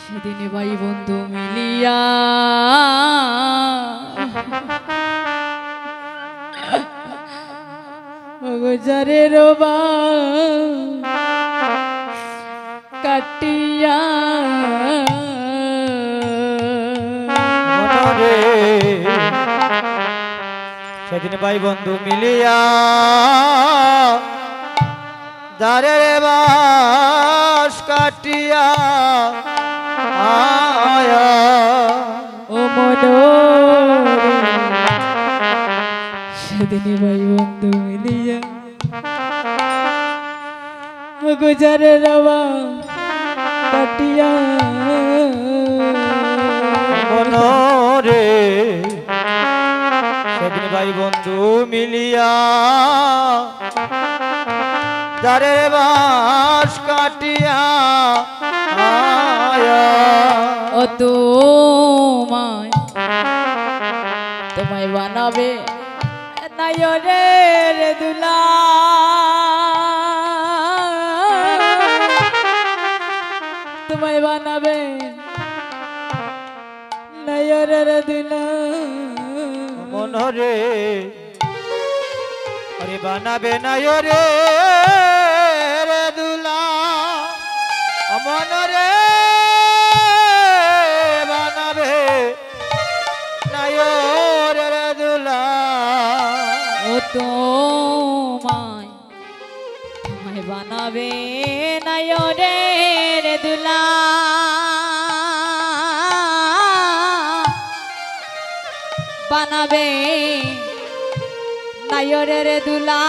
সেদিন ভাই বন্ধু মিলিয়া যারে রোবা কাটিয়া সেদিন ভাই বন্ধু মিলিয়া যারে বাস কাটিয়া আয়া ও মন সেদিন ভাই বন্ধু মিলিয়া গুজারে রবা কাটিয়া মনরে সেদিন ভাই বন্ধু মিলিয়া যারে বাস কাটিয়া আয়া ও তোমায় তোমায় বানাবে নায়রে রে দুলা তোমায় বানাবে নায়রে রে দুলা মনরে আরে বানাবে নায়রে রে দুলা মনরে বানাবে নায়রে রে দুলা ও তোমায় তোমায় বানাবে নায়রে রে দুলা বানাবে নায়রে রে দুলা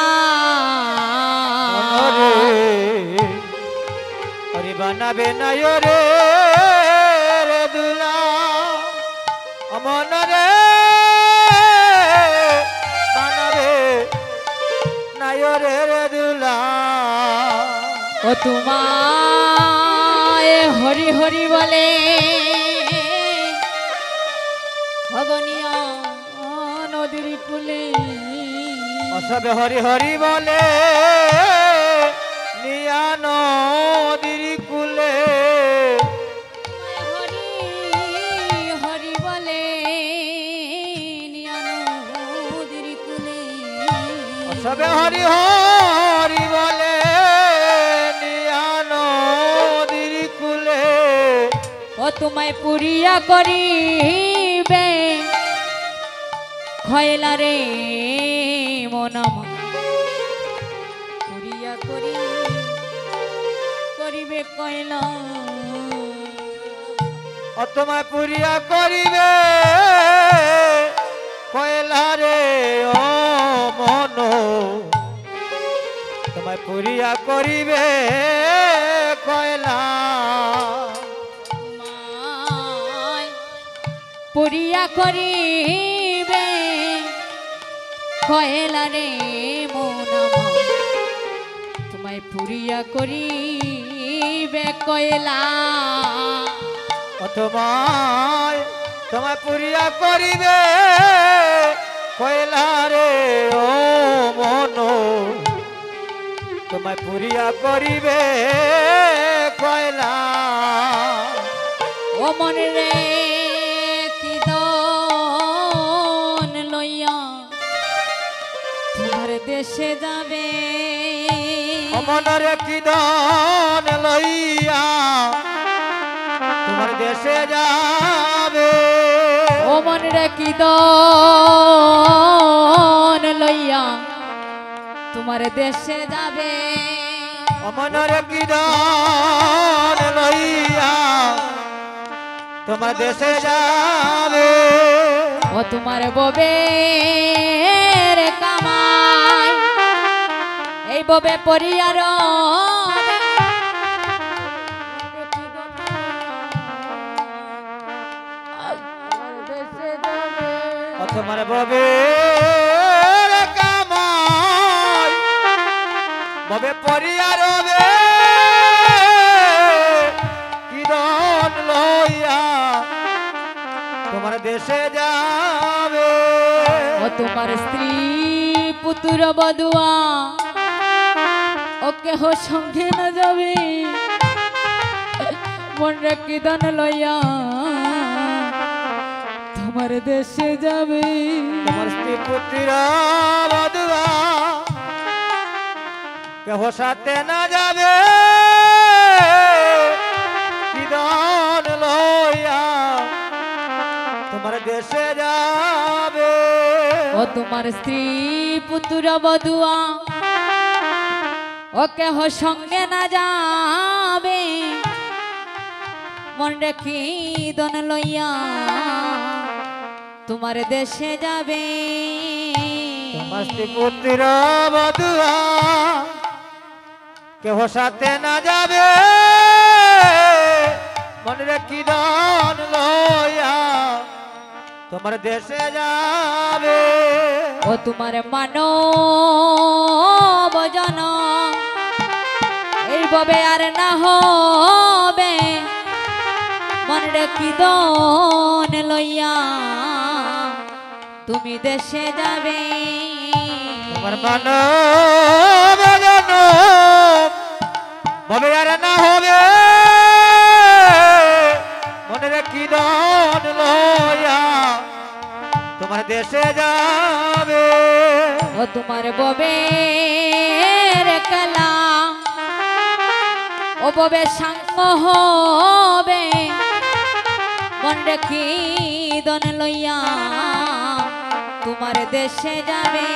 আরে বানাবে নায়রে রে দুলা মনরে বানাবে নায়রে রে দুলা ও তোমায় হরি হরি বলে ভগনিয়া নদীর কুলে সবে হরি হরি বলে নিয়া নদীর কুলে হরি হরি বলে নিয়া নদীর কুলে সবে হরি হরি বলে নিয়া নদীর কুলে ও তোমায় পুরিয়া করিবে খয়লা রে মনম পুরিয়া করিবে কয়লা তোমায় পুরিয়া করিবে কয়লা রে ও মন তোমায় পুরিয়া করিবে কয়লা তোমায় পুরিয়া করিবে কয়লা রে মনম তোমায় পুরিয়া করিবে কয়লা তোমায় তোমায় পুরিয়া করিবে কয়লা রে ও মন তোমায় পুরিয়া করিবে কয়লা ও মন রে কি দন লইয়া তোমার দেশে যাবে মনরে কি দান লইয়া তোমার দেশে যাবে ও মন রে কি দন লইয়া তোমার দেশে যাবে মনরে কি দান লইয়া তোমার দেশে যাবে ও তোমার ববের কামাই এই ববে পরিয়ার তোমার ববে কামাই ববে পরিয়া রবে কি দন লইয়া তোমার দেশে যাবে ও তোমার স্ত্রী পুত্র বধুয়া ও কেহ সঙ্গে না যাবে মনে কিদন লইয়া তোমার দেশে যাবে তোমার স্ত্রী পুত্রীরা বধুয়া কেহ সাথে না যাবে কিদন লইয়া তোমার দেশে যাবে ও তোমার স্ত্রী পুত্র বধুয়া ও কেহ সঙ্গে না যাবে মন রেখি দন লইয়া তোমার দেশে যাবে তোমার স্ত্রী পুত্রীরা বধুয়া কেহ সাথে না যাবে মনে রাখি দান লইয়া তোমার দেশে যাবে ও তোমার মানব জন এইভাবে আর না হবে মনে রেখি দন লইয়া তুমি দেশে যাবে তোমার মানব জন ভবে আর না হবে মনে রাখি দান লইয়া তোমার দেশে যাবে ও তোমার ববে কলা ও ববে সাঙ্গ হবে মন রেখি দন লইয়া তোমার দেশে যাবে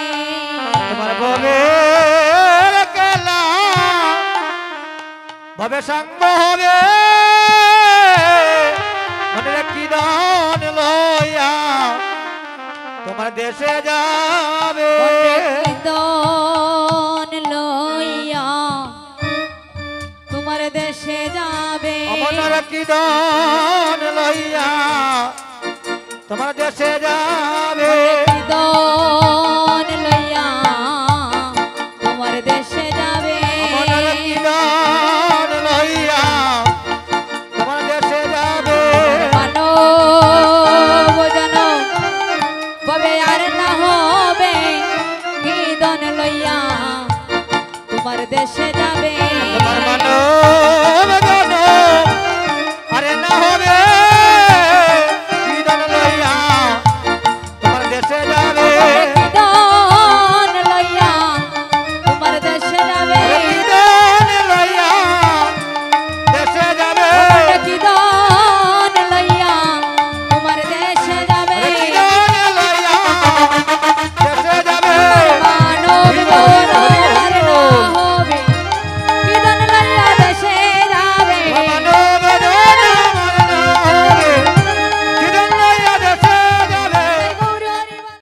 তোমার ভবে কেলা ভবে সঙ্গ হবে মনে রাখি দান লইয়া তোমার দেশে যাবে দন লইয়া তোমার দেশে যাবে মনে রাখি দান লইয়া তোমার দেশে যাবে